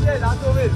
谢拿座位。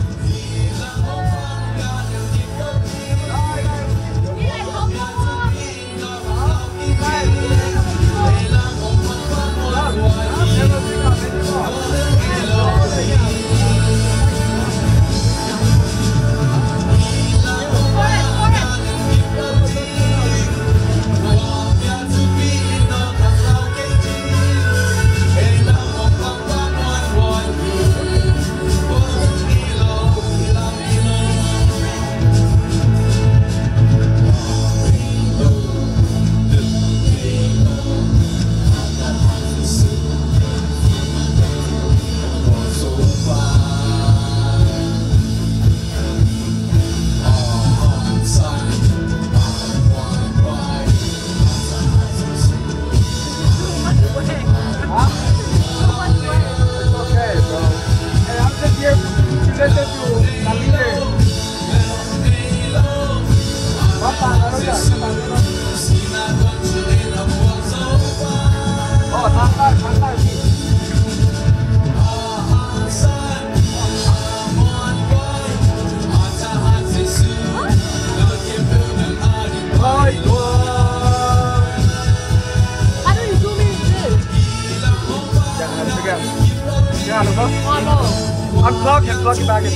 Unplug and plug it back in.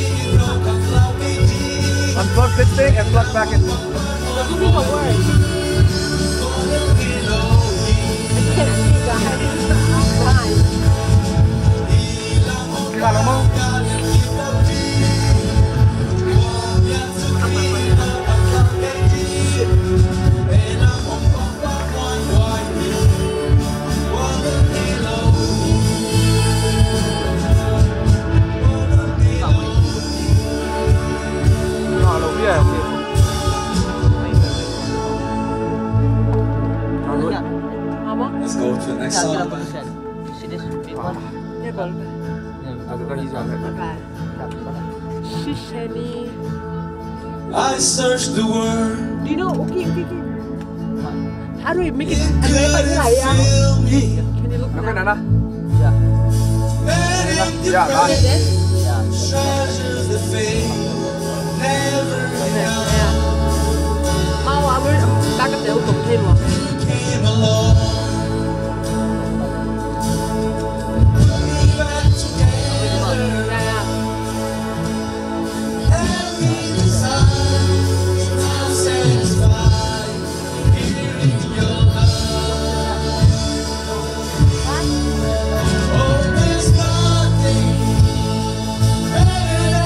Unplug this thing and plug back in. Give me the word. I can't see guys. Caramel. Let's go to the next song. I searched the world. Do you know? Okay. How do we make it? Can you look now? Treasures that fade, never enough. Mau à, mới ba cái tiểu tục thêm mà. Came along. We back together. Every desire is now satisfied. Hearing your love. Oh, there's nothing better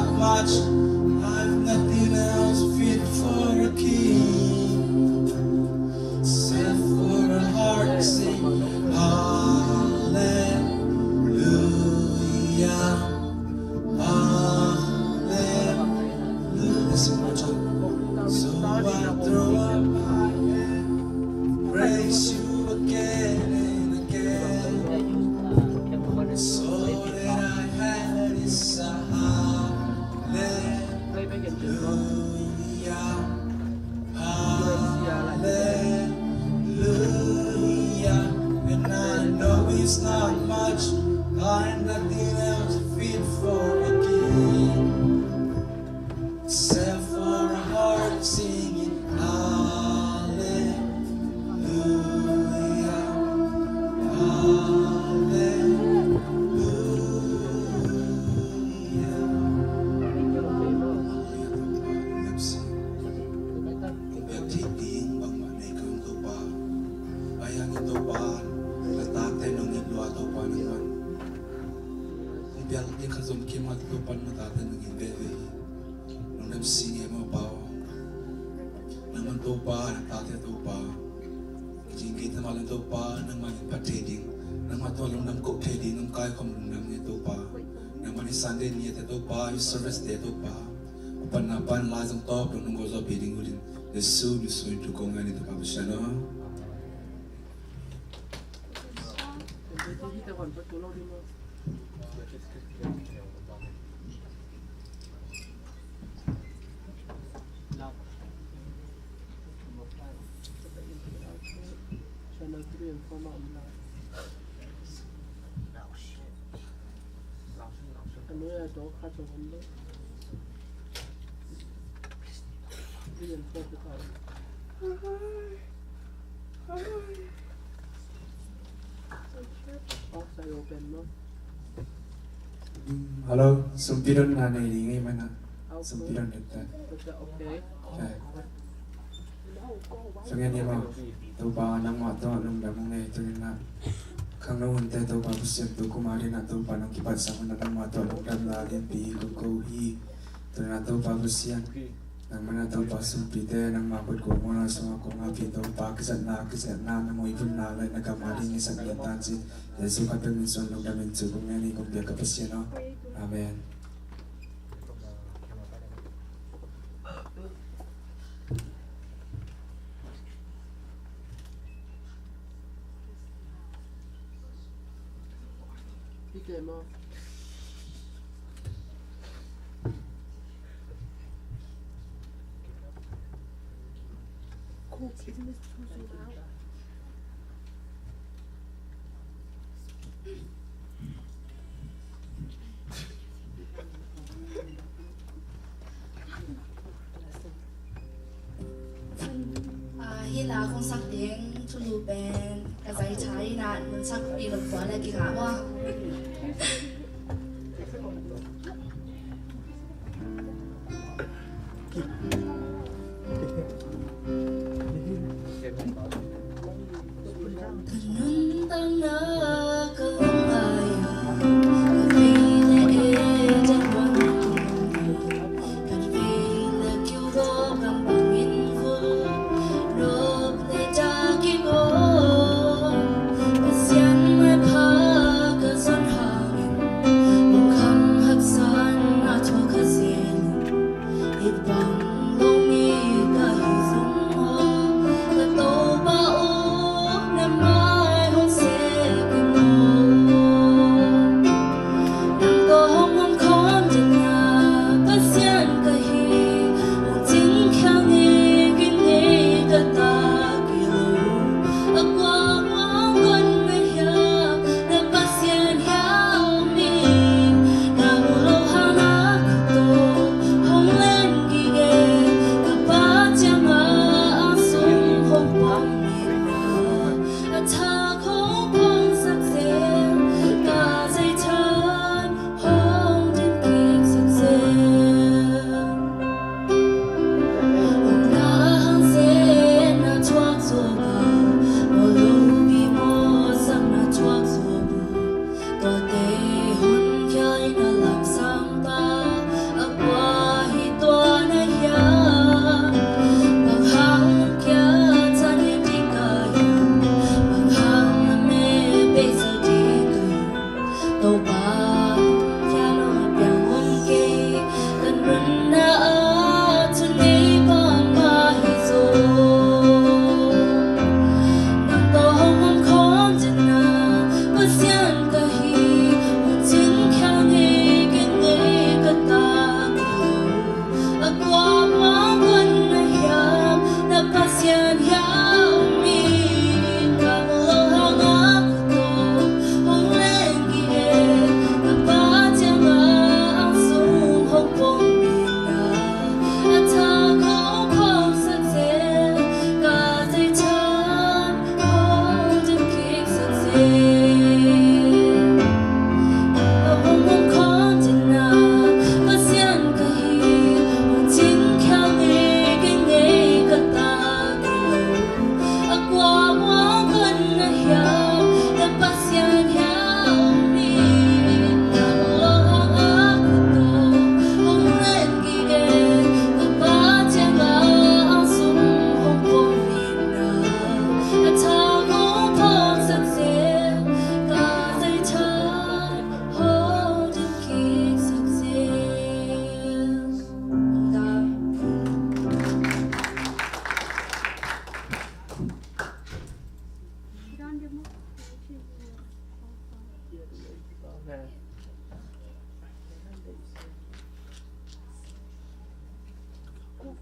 not much. I've nothing else fit for a king, except for a heart sing hallelujah, hallelujah. Listen one more time. So I throw up my hand, praise you again and again. So that I had is a hallelujah, hallelujah. And I know it's not much, I'm nothing else fit for a king, except for a heart singing hallelujah, Sunday niya tato pa, yung service dito pa. Panapan lazang top nung gozo bidding ulin. The soon is going to go nga nito pa siya no. Halo, Sumpi don na naiingay man na. Sumpi don ito. Okay. So ngayon mo, ito ba nang mato nung damong na ito na kang nawunta ito pa kusyan ito kumari na ito pa nang kipat sa mga nang mato nung Lianpi kukuhi ito na ito pa kusyan nang mana ito pa Sumpi ito nang mapod ko muna sa mga kumapi ito pa kisat na na mo ibon na alay nagamari ni sa kiyatan si Yesu kapaminson nung damin sa kung ngayon kung biya kapasyan no. Amen. Sige mo. Cool, isn't this too loud? Hi là con sắc tiếng cho lù bèn cái giấy trái nạn mình sắc đi được quá là kỳ hả quá Thân tăng nơ cơ ai vì lẽ trên quanh cần vì là kêu đó bằng bằng in vô nộp lệ cha kí cô xiên mai phá cơ dân hàng một khăm hấp dẫn na cho cơ diện ít bằng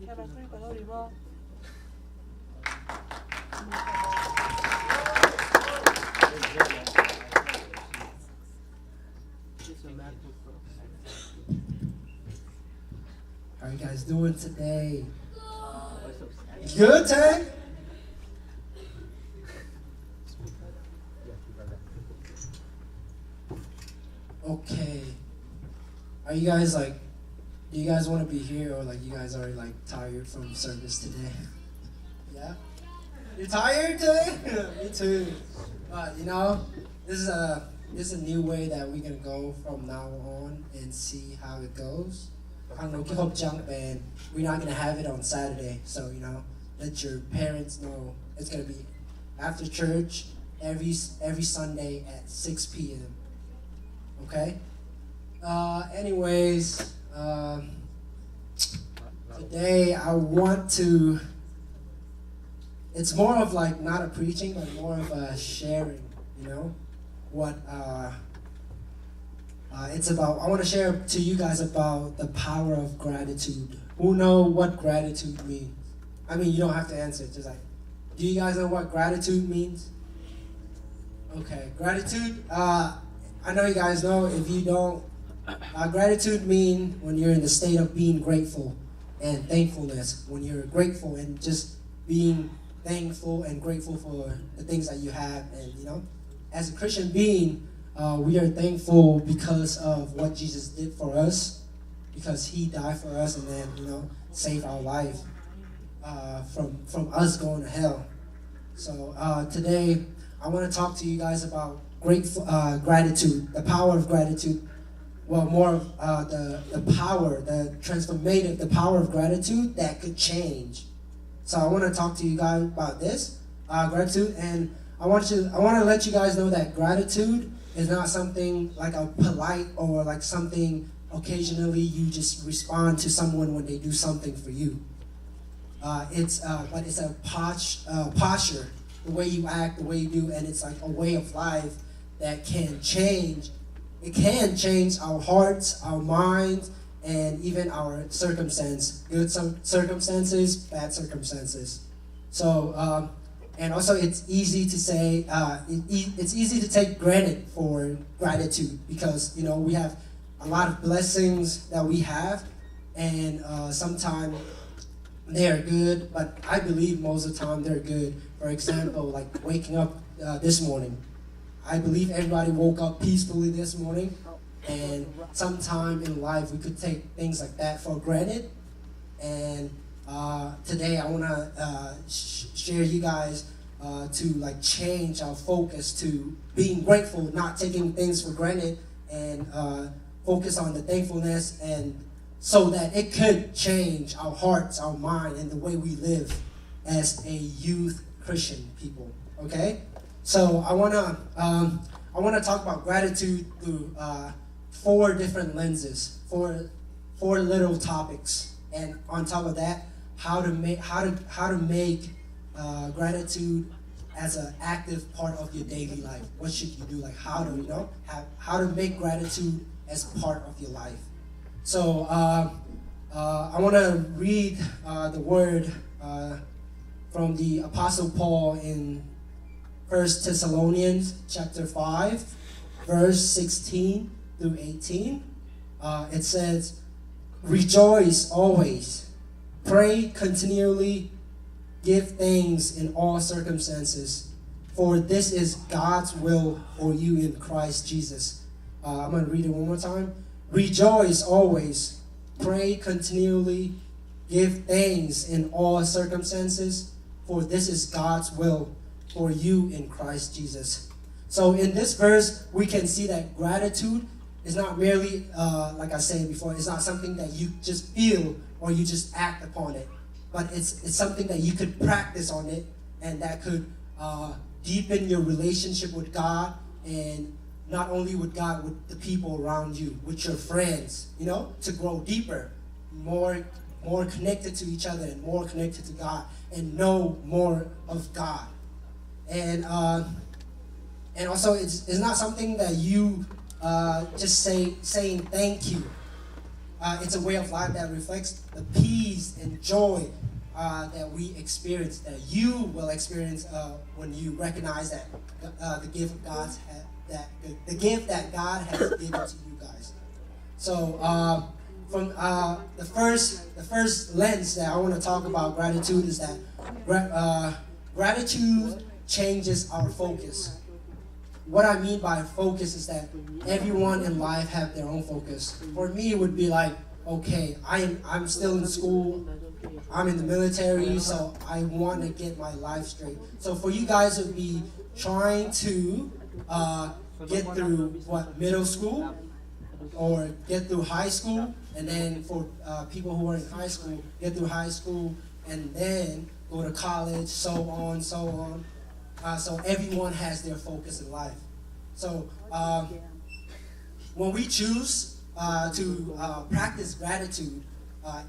Chairperson có đâu đi không? How are you guys doing today? Good, Tay? Okay. Are you guys like, do you guys want to be here, or like you guys are like tired from service today? Yeah? You're tired today? Me too. But you know, this is a new way that we're gonna go from now on and see how it goes. We're not gonna have it on Saturday, so you know, let your parents know it's gonna be after church every Sunday at 6 p.m. Okay? Anyways, today I want to, it's more of like not a preaching, but more of a sharing, you know, what it's about. I want to share to you guys about the power of gratitude. Who know what gratitude means? I mean, you don't have to answer, just like, do you guys know what gratitude means? Okay, gratitude, I know you guys know. If you don't, gratitude means when you're in the state of being grateful, and thankfulness, when you're grateful and just being thankful and grateful for the things that you have. And you know, as a Christian being, we are thankful because of what Jesus did for us, because He died for us and then, you know, saved our life from us going to hell. So today I want to talk to you guys about gratitude, the power of gratitude. Well, more of the power, the transformative, the power of gratitude that could change. So I want to talk to you guys about this gratitude, and I want to let you guys know that gratitude is not something like a polite or like something occasionally you just respond to someone when they do something for you. But it's a posture, the way you act, the way you do, and it's like a way of life that can change. It can change our hearts, our minds, and even our circumstance, good circumstances, bad circumstances. So, and also it's easy to say, it's easy to take granted for gratitude, because, you know, we have a lot of blessings that we have, and sometimes they are good, but I believe most of the time they're good. For example, like waking up this morning. I believe everybody woke up peacefully this morning, and sometime in life we could take things like that for granted. And today I want to share you guys to like change our focus to being grateful, not taking things for granted, and focus on the thankfulness, and so that it could change our hearts, our mind, and the way we live as a youth Christian people. Okay? So I wanna talk about gratitude through 4 different lenses, four little topics, and on top of that, how to make gratitude as an active part of your daily life. What should you do? Like how to make gratitude as part of your life. So I want to read the word from the Apostle Paul in 1 Thessalonians chapter 5, verse 16 through 18. It says, "Rejoice always, pray continually, give thanks in all circumstances, for this is God's will for you in Christ Jesus." I'm going to read it one more time. "Rejoice always, pray continually, give thanks in all circumstances, for this is God's will for you in Christ Jesus." So in this verse, we can see that gratitude is not merely, like I said before, it's not something that you just feel or you just act upon it, but it's something that you could practice on it, and that could deepen your relationship with God, and not only with God, with the people around you, with your friends, you know, to grow deeper, more connected to each other, and more connected to God, and know more of God. And also it's not something that you just saying thank you. it's a way of life that reflects the peace and joy that we experience, that you will experience when you recognize that the gift the gift that God has given to you guys. So from the first lens that I want to talk about gratitude is that gratitude changes our focus. What I mean by focus is that everyone in life have their own focus. For me, it would be like, okay, I'm still in school, I'm in the military, so I want to get my life straight. So for you guys, it would be trying to get through middle school or get through high school, and then for people who are in high school, get through high school and then go to college, so on. So everyone has their focus in life. So when we choose to practice gratitude,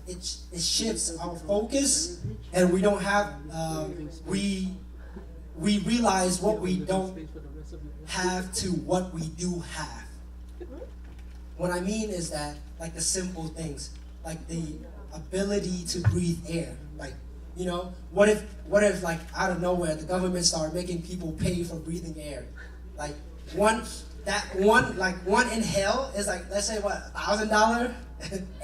it shifts our focus, and we don't have we realize what we don't have to what we do have. What I mean is that, like, the simple things, like the ability to breathe air. Like, you know, what if like out of nowhere the government started making people pay for breathing air? Like one inhale is like, let's say what, $1,000?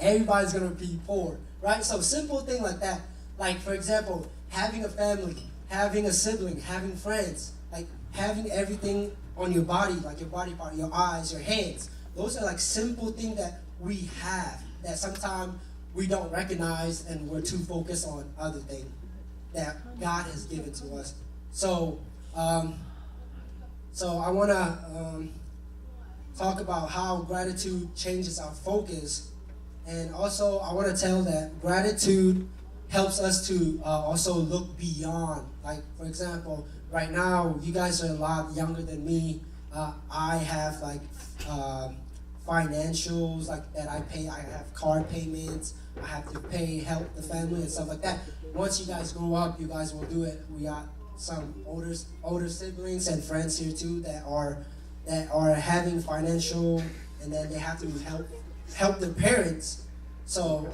Everybody's gonna be poor, right? So simple thing like that. Like, for example, having a family, having a sibling, having friends, like having everything on your body, like your body part, your eyes, your hands. Those are like simple things that we have that sometimes we don't recognize, and we're too focused on other things that God has given to us. So, so I want to talk about how gratitude changes our focus, and also I want to tell that gratitude helps us to also look beyond. Like, for example, right now you guys are a lot younger than me. I have like financials like that I pay. I have card payments. I have to help the family and stuff like that. Once you guys grow up, you guys will do it. We got some older siblings and friends here too that are having financial, and then they have to help their parents. So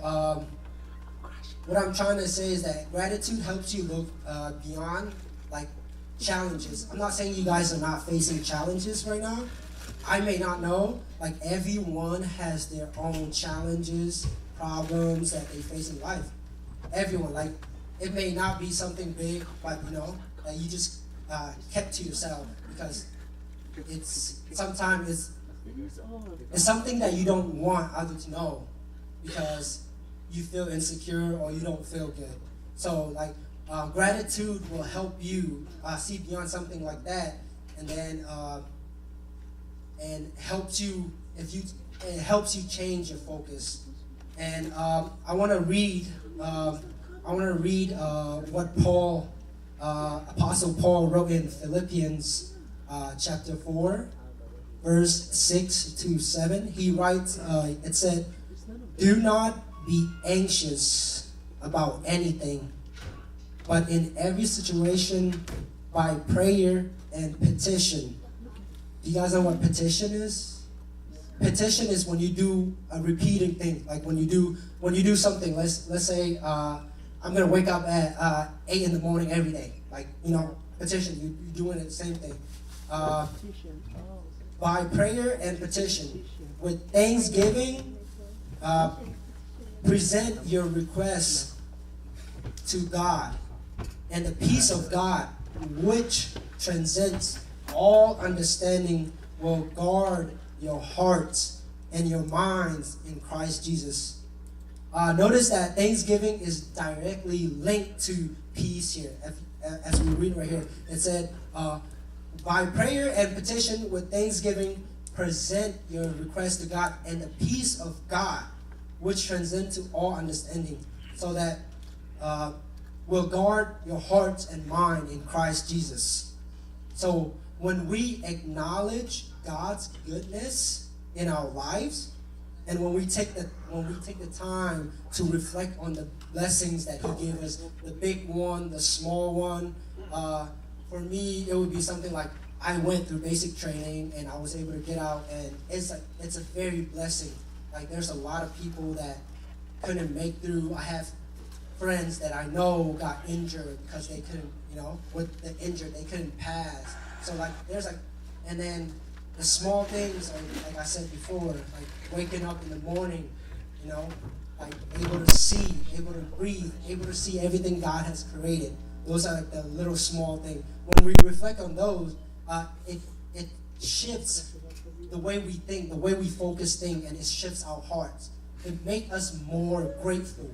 what I'm trying to say is that gratitude helps you look beyond like challenges. I'm not saying you guys are not facing challenges right now. I may not know. Like, everyone has their own challenges, problems that they face in life. Everyone, like, it may not be something big, but you know, that you just kept to yourself, because sometimes it's something that you don't want others to know because you feel insecure or you don't feel good. So like gratitude will help you see beyond something like that, and then and helps you it helps you change your focus. And I want to read what Apostle Paul wrote in Philippians chapter 4, verse 6 to 7. He writes, it said, "Do not be anxious about anything, but in every situation, by prayer and petition." Do you guys know what petition is? Petition is when you do a repeating thing. Like when you do something. Let's say I'm gonna wake up at 8 in the morning every day. Like, you know, petition. You're doing it the same thing. By prayer and petition, with thanksgiving, present your requests to God, and the peace of God, which transcends all understanding, will guard your hearts and your minds in Christ Jesus. Notice that thanksgiving is directly linked to peace here. As we read right here, it said, by prayer and petition with thanksgiving, present your request to God, and the peace of God, which transcends to all understanding, so that will guard your hearts and mind in Christ Jesus. So when we acknowledge God's goodness in our lives, and when we take the time to reflect on the blessings that He gave us, the big one, the small one. For me, it would be something like, I went through basic training and I was able to get out, and it's a very blessing. Like there's a lot of people that couldn't make through. I have friends that I know got injured because they couldn't, with the injured, they couldn't pass. So like there's like, and then the small things, like I said before, like waking up in the morning, like able to see, able to breathe, able to see everything God has created. Those are like the little small things. When we reflect on those, it shifts the way we think, the way we focus things, and it shifts our hearts. It makes us more grateful.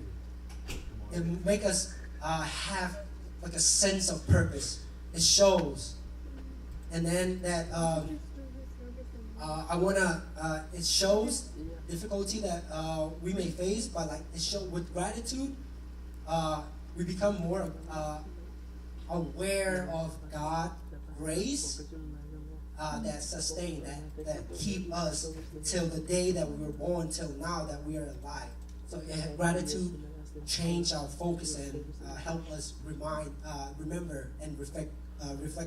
It makes us have like a sense of purpose. It shows. And then that it shows difficulty that we may face, but like it shows with gratitude, we become more aware of God's grace that sustain, that keep us till the day that we were born, till now that we are alive. So gratitude change our focus and help us remember and reflect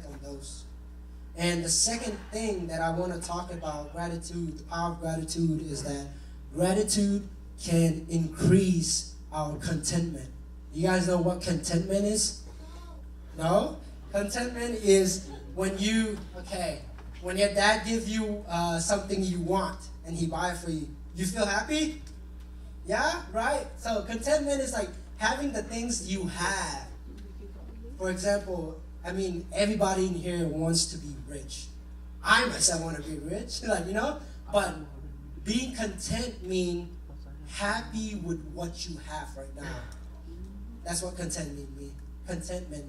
on those. And the second thing that I want to talk about gratitude, the power of gratitude, is that gratitude can increase our contentment. You guys know what contentment is? No? Contentment is when your dad gives you something you want and he buys it for you. You feel happy? Yeah, right? So contentment is like having the things you have. For example, everybody in here wants to be rich. I myself want to be rich, but being content means happy with what you have right now. That's what contentment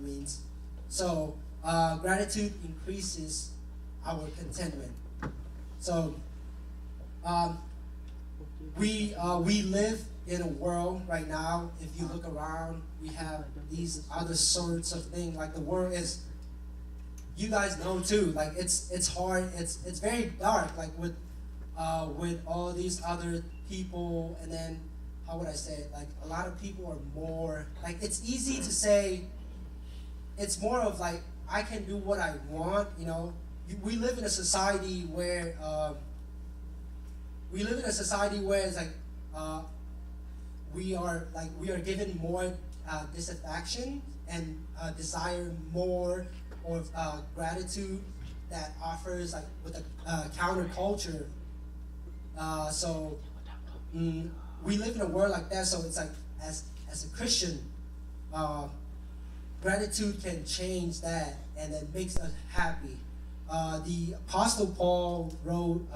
means. So gratitude increases our contentment. So we live in a world right now. If you look around, we have these other sorts of things. Like the world is, you guys know too. Like it's hard. It's very dark. Like with all these other people, and then how would I say it? Like a lot of people are more like, it's easy to say. It's more of like I can do what I want. We live in a society where it's like we are given more dissatisfaction and desire more of gratitude that offers like with a counterculture. So we live in a world like that. So it's like as a Christian, gratitude can change that, and it makes us happy. The Apostle Paul wrote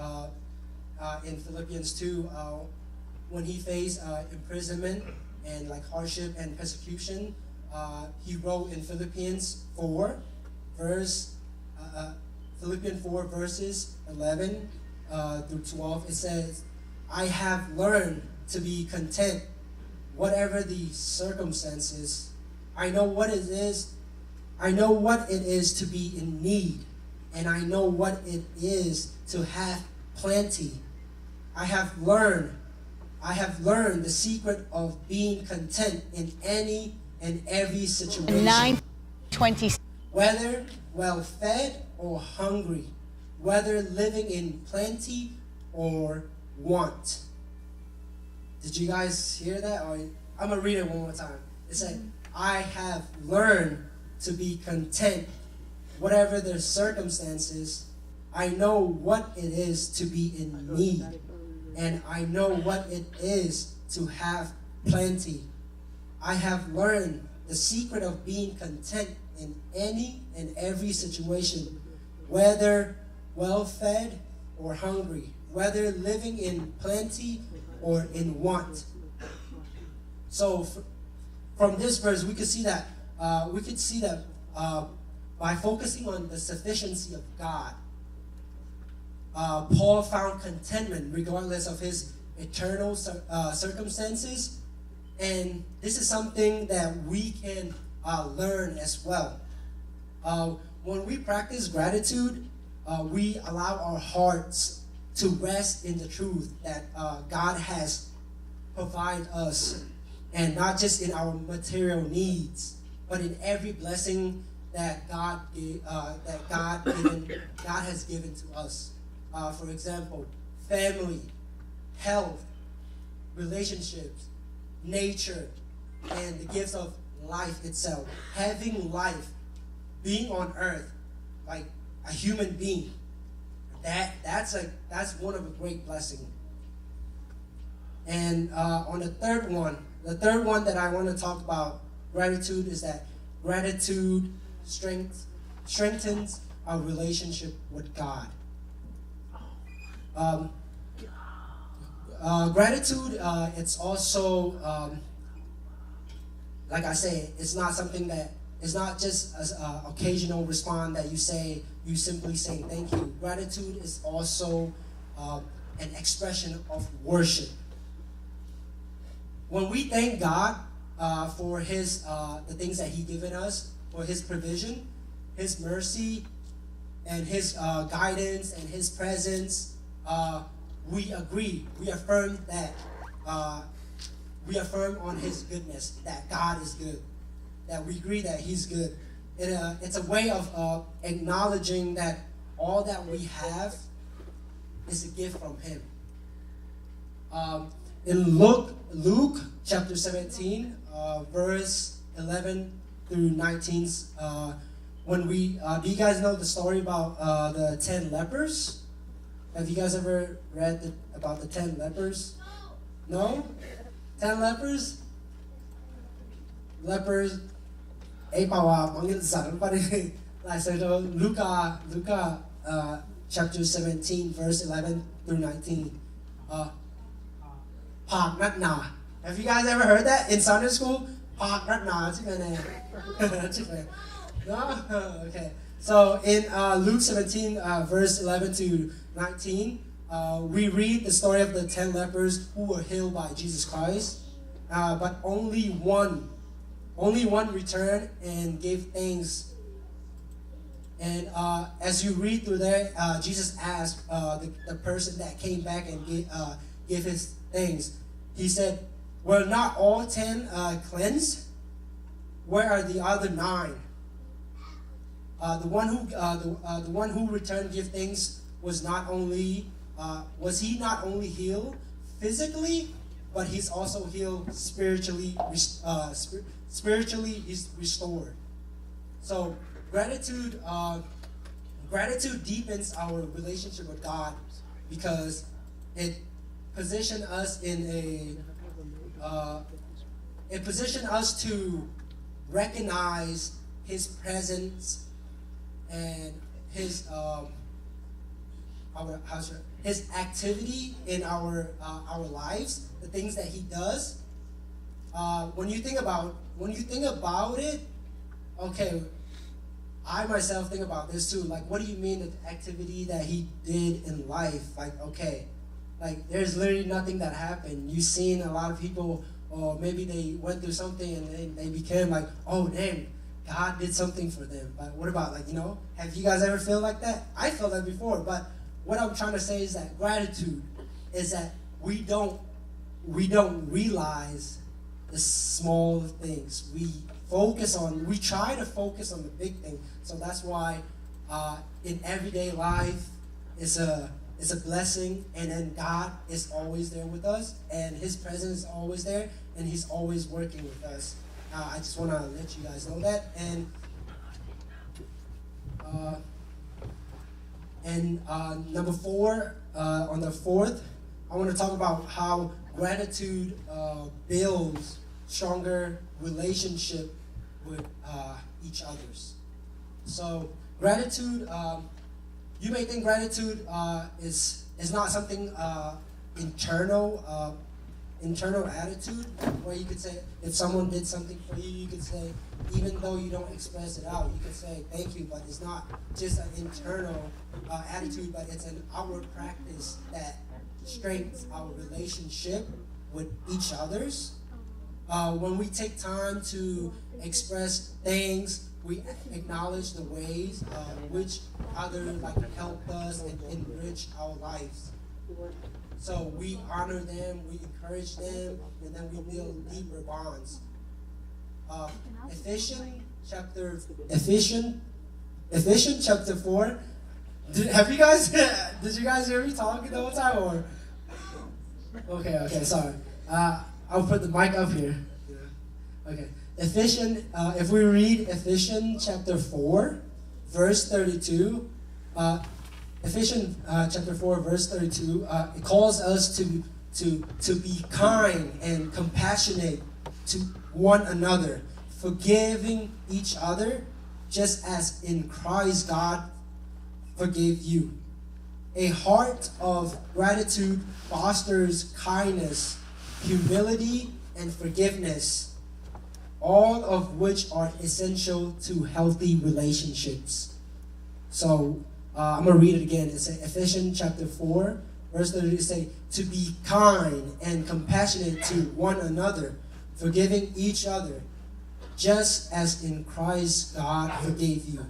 in Philippians 2, when he faced imprisonment and like hardship and persecution, he wrote in Philippians 4 verses 11 through 12. It says, "I have learned to be content, whatever the circumstances. I know what it is to be in need, and I know what it is to have plenty. I have learned the secret of being content in any and every situation. 9:20. Whether well fed or hungry, whether living in plenty or want." Did you guys hear that? Or I'm gonna read it one more time. It said, "I have learned to be content, whatever the circumstances. I know what it is to be in need, and I know what it is to have plenty. I have learned the secret of being content in any and every situation, whether well-fed or hungry, whether living in plenty or in want." So from this verse, we could see that by focusing on the sufficiency of God, Paul found contentment regardless of his eternal circumstances, and this is something that we can learn as well. When we practice gratitude, we allow our hearts to rest in the truth that God has provided us, and not just in our material needs, but in every blessing that God has given to us. For example, family, health, relationships, nature, and the gifts of life itself. Having life, being on earth, like a human being, that's one of a great blessing. And on the third one that I want to talk about gratitude is that gratitude strengthens our relationship with God. Gratitude, it's also, like I say, it's not something that, it's not just an occasional response that you simply say thank you. Gratitude is also an expression of worship. When we thank God for His the things that He given us, for His provision, His mercy, and His guidance and His presence, we affirm that, we affirm on His goodness, that God is good, that we agree that He's good. It's a way of acknowledging that all that we have is a gift from Him. In Luke chapter 17, verse 11 through 19, when we, do you guys know the story about the 10 lepers? Have you guys ever read about the 10 lepers? No? 10 lepers? Lepers, so Luke chapter 17, verse 11 through 19. Park Natna. Have you guys ever heard that in Sunday school? Park Natna. No? Okay. So in Luke 17, verse 11 to 19, we read the story of the 10 lepers who were healed by Jesus Christ. But only one returned and gave thanks. And as you read through there, Jesus asked the person that came back and gave his things. He said, "Were not all 10 cleansed? Where are the other 9?" The one who returned give thanks was he not only healed physically, but he's also healed spiritually. Spiritually, he's restored. So gratitude deepens our relationship with God because it positions us it positions us to recognize His presence and His His activity in our lives, the things that He does. When you think about it, okay, I myself think about this too. Like, what do you mean the activity that He did in life? Like, okay, like there's literally nothing that happened. You've seen a lot of people, or maybe they went through something and they became like, oh damn, God did something for them. But what about, like, have you guys ever felt like that? I felt that before. But what I'm trying to say is that gratitude is that we don't realize the small things. We try to focus on the big thing. So that's why in everyday life it's a blessing, and then God is always there with us, and His presence is always there, and He's always working with us. I just want to let you guys know that. And number 4, on the 4th, I want to talk about how gratitude builds stronger relationship with each others. So gratitude, you may think gratitude is not something internal attitude, where you could say if someone did something for you, you could say, even though you don't express it out, you could say thank you, but it's not just an internal attitude, but it's an outward practice that strengthens our relationship with each others. When we take time to express things, we acknowledge the ways which others helped us and enrich our lives. So we honor them, we encourage them, and then we build deeper bonds. Ephesians chapter 4. Did you guys hear me talking the whole time, or? Okay, sorry. I'll put the mic up here. Okay. If we read Ephesians chapter 4, verse 32, Ephesians chapter 4, verse 32, it calls us to be kind and compassionate to one another, forgiving each other, just as in Christ God forgave you. A heart of gratitude fosters kindness, humility, and forgiveness, all of which are essential to healthy relationships. So I'm going to read it again. It's Ephesians chapter 4, verse 30. It says, to be kind and compassionate to one another, forgiving each other, just as in Christ God forgave you.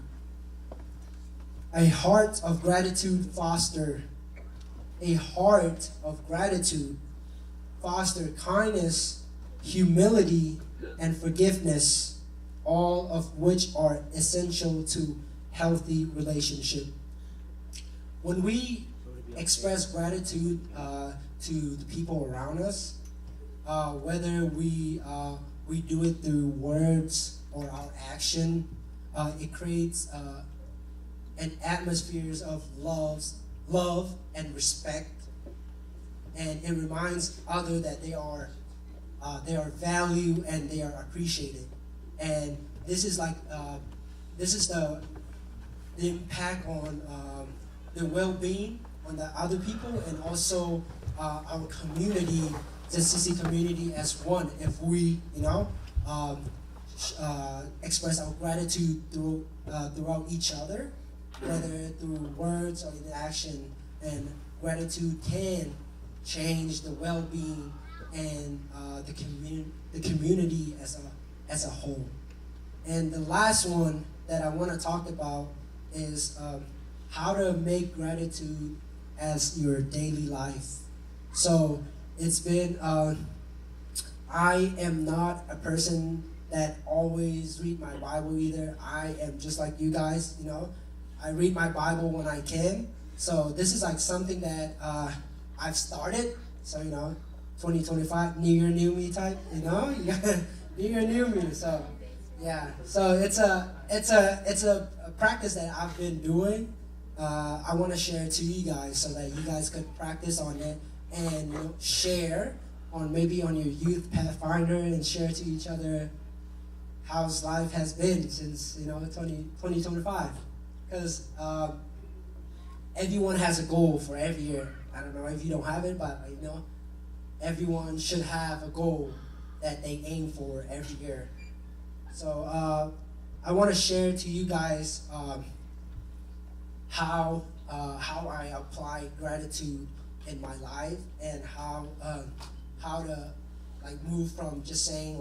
A heart of gratitude foster kindness, humility, and forgiveness, all of which are essential to healthy relationship. When we express gratitude to the people around us, whether we do it through words or our action, it creates an atmosphere of love and respect, and it reminds others that they are valued and they are appreciated. And this is the impact on the well-being on the other people, and also our community, the CC community as one. If we express our gratitude throughout each other, whether through words or in action, and gratitude can change the well-being and the community as a whole. And the last one that I want to talk about is how to make gratitude as your daily life. So it's been, I am not a person that always read my Bible either. I am just like you guys, I read my Bible when I can. So this is like something that I've started. So 2025, New Year, New Me type. New Year, New Me. So yeah. So it's a practice that I've been doing. I want to share it to you guys so that you guys could practice on it and share on maybe on your youth pathfinder and share to each other how's life has been since 2025. Because everyone has a goal for every year. I don't know if you don't have it, but everyone should have a goal that they aim for every year. So I want to share to you guys how I apply gratitude in my life, and how to move from just saying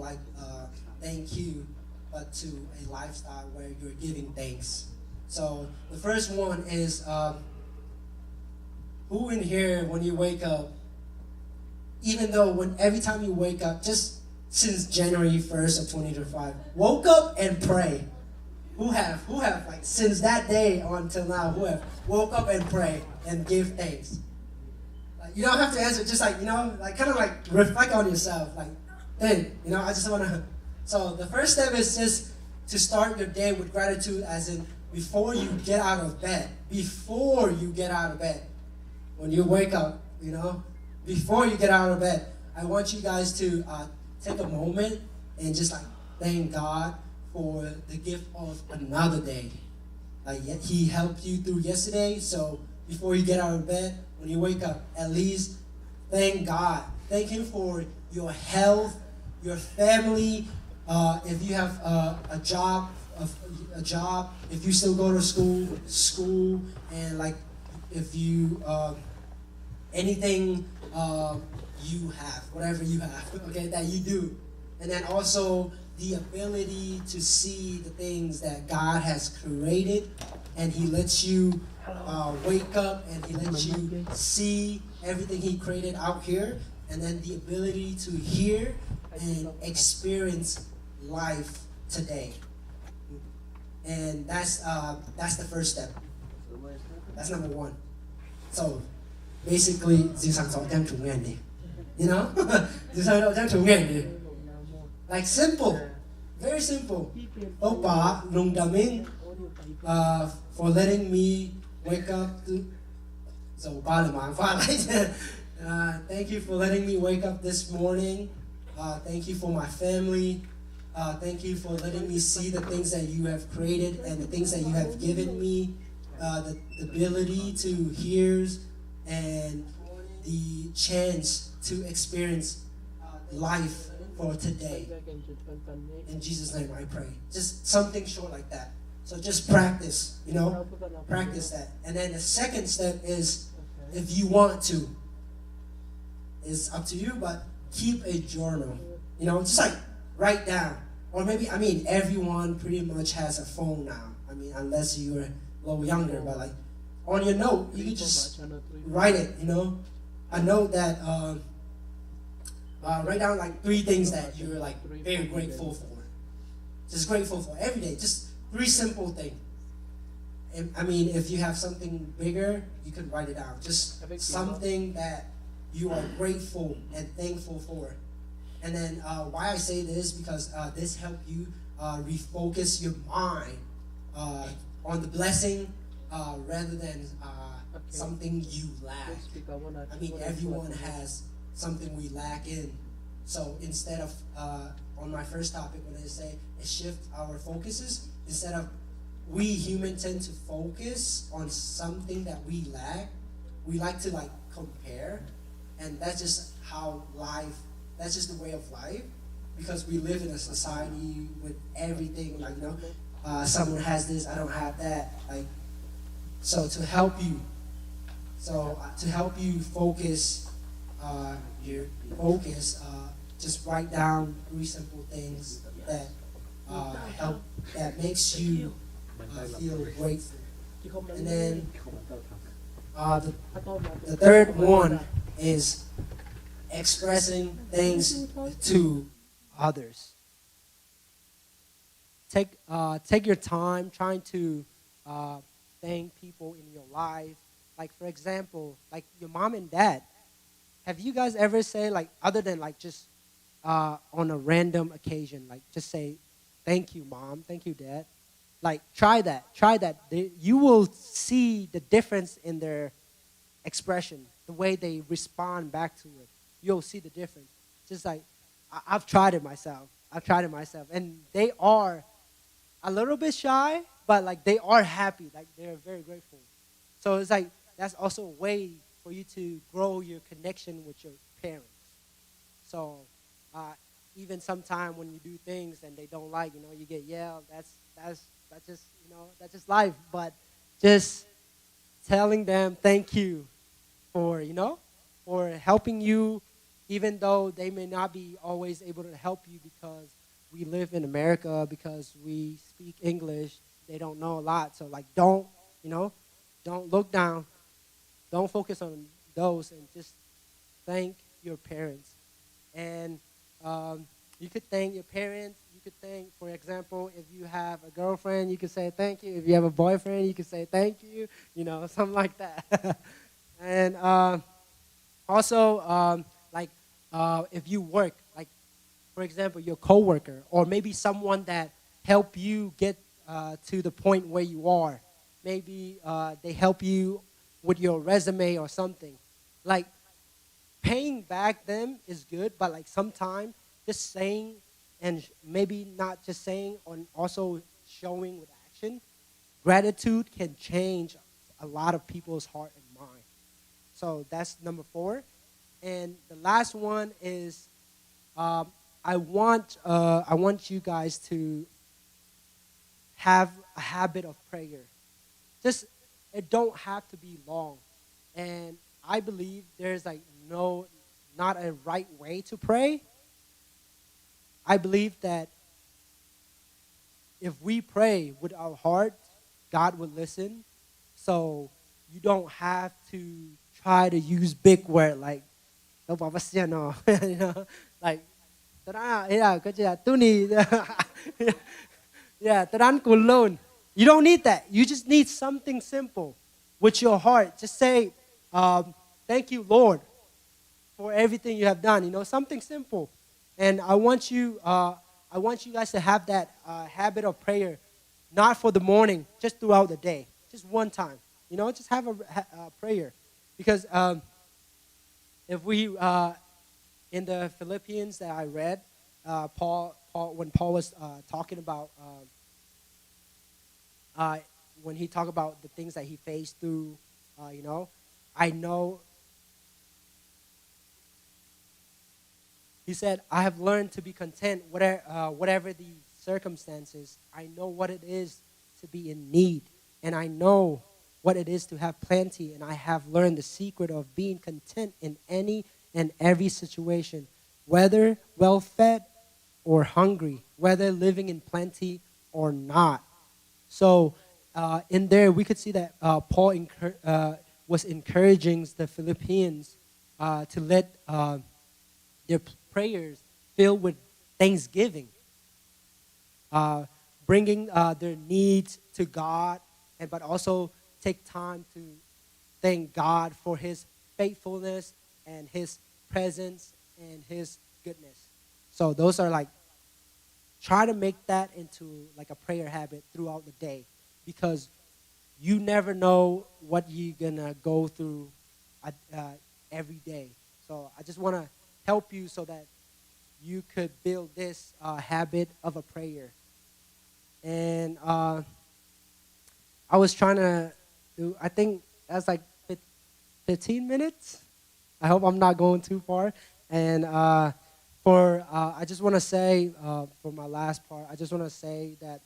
thank you, but to a lifestyle where you're giving thanks. So the first one is, who in here when you wake up, even though every time you wake up, just since January 1st of 2025, woke up and pray? Who have since that day until now, who have woke up and pray and give thanks? You don't have to answer, just reflect on yourself. I just want to. So the first step is just to start your day with gratitude, as in before you get out of bed. Before you get out of bed, when you wake up, before you get out of bed, I want you guys to take a moment and just thank God for the gift of another day. He helped you through yesterday, so before you get out of bed, when you wake up, at least thank God. Thank Him for your health, your family. If you have a job, if you still go to school, and if you anything you have, whatever you have, okay, that you do, and then also the ability to see the things that God has created, and He lets you wake up, and He lets you see everything He created out here, and then the ability to hear and experience life today. And that's the first step. That's number one. So basically, 自上手將重要人哋 You know? Just hơi đậu trang chủ nghề đi. Like simple. Very simple. Opa, nung daming for letting me wake up to dầu ba là mạng pha lại. Thank you for letting me wake up this morning. Thank you for my family. Thank you for letting me see the things that you have created and the things that you have given me. The ability to hear and the chance to experience life for today. In Jesus' name I pray. Just something short like that. So just practice, practice that. And then the second step is, if you want to, it's up to you, but keep a journal. Just like write down. Or maybe, everyone pretty much has a phone now. Unless you're a little younger, but like on your note, you can just write it, A note that, write down like 3 things that you're like very grateful for. Just grateful for every day. Just 3 simple things. If you have something bigger, you can write it down. Just something that you are grateful and thankful for. And then why I say this, because this helps you refocus your mind on the blessing rather than something you lack. Everyone has something we lack in. So instead of, on my first topic, when I say shift our focuses, instead of we humans tend to focus on something that we lack, we like to like compare, and that's just how life, that's just the way of life, because we live in a society with everything, like, someone has this, I don't have that, like, so to help you focus your focus, just write down 3 simple things that help, that makes you feel grateful. And then the third one is expressing things to others. Take your time trying to thank people in your life. Like, for example, like your mom and dad. Have you guys ever say, like, other than like just on a random occasion, like just say, thank you, mom, thank you, dad? Like, try that. You will see the difference in their expression, the way they respond back to it. You'll see the difference. Just like, I've tried it myself. And they are a little bit shy, but like they are happy. Like, they're very grateful. So it's like, that's also a way for you to grow your connection with your parents. So even sometime when you do things and they don't like, you get yelled. That's just life. But just telling them thank you for for helping you, even though they may not be always able to help you because we live in America, because we speak English. They don't know a lot. So like, don't look down. Don't focus on those, and just thank your parents. And you could thank your parents. You could thank, for example, if you have a girlfriend, you could say thank you. If you have a boyfriend, you could say thank you. Something like that. And also, if you work, like, for example, your coworker, or maybe someone that helped you get to the point where you are. Maybe they help you with your resume or something. Like, paying back them is good, but like sometimes just saying, and maybe not just saying, and also showing with action, gratitude can change a lot of people's heart and mind. So that's number 4. And the last one is, I want you guys to have a habit of prayer. Just, it don't have to be long. And I believe there's like not a right way to pray. I believe that if we pray with our heart, God will listen. So you don't have to try to use big word like, like, you don't need that. You just need something simple with your heart. Just say, thank you, Lord. for everything you have done. You know, something simple. And I want you guys to have that habit of prayer, not for the morning, just throughout the day, just one time. You know, just have a prayer, because if we in the Philippians that I read, when Paul was talking about when he talked about the things that he faced through, you know, I know. He said, I have learned to be content, whatever the circumstances. I know what it is to be in need, and I know what it is to have plenty, and I have learned the secret of being content in any and every situation, whether well-fed or hungry, whether living in plenty or not. So in there, we could see that Paul was encouraging the Philippians to let their prayers filled with thanksgiving, bringing their needs to God, but also take time to thank God for His faithfulness and His presence and His goodness. So those are like, try to make that into like a prayer habit throughout the day, because you never know what you're gonna go through every day. So I just want to help you so that you could build this habit of a prayer. And I was trying to do, I think that's like 15 minutes. I hope I'm not going too far. And I just want to say, for my last part, I just want to say that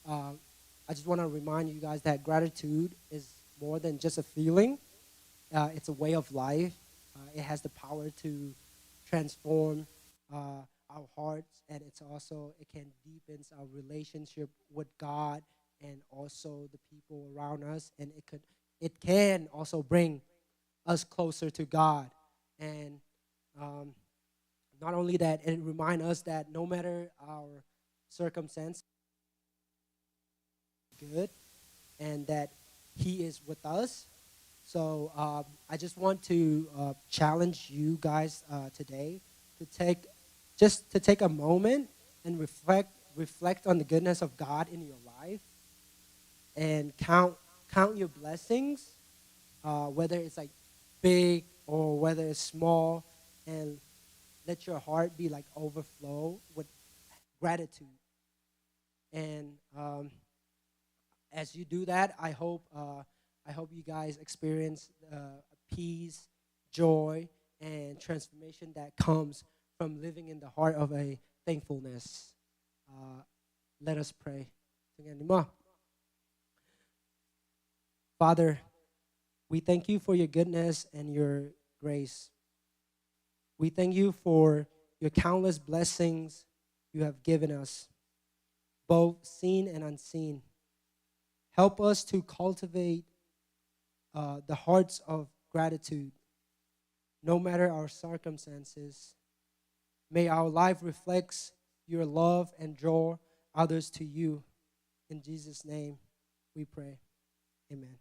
I just want to remind you guys that gratitude is more than just a feeling. It's a way of life. It has the power to transform our hearts, and it can deepen our relationship with God and also the people around us, and it can also bring us closer to God. And not only that, it reminds us that no matter our circumstance, good, and that He is with us. So I just want to challenge you guys today to take a moment and reflect on the goodness of God in your life, and count your blessings, whether it's like big or whether it's small, and let your heart be like overflow with gratitude. And as you do that, I hope you guys experience peace, joy, and transformation that comes from living in the heart of a thankfulness. Let us pray. Father, we thank you for your goodness and your grace. We thank you for your countless blessings you have given us, both seen and unseen. Help us to cultivate the hearts of gratitude, no matter our circumstances. May our life reflect your love and draw others to you. In Jesus' name we pray. Amen.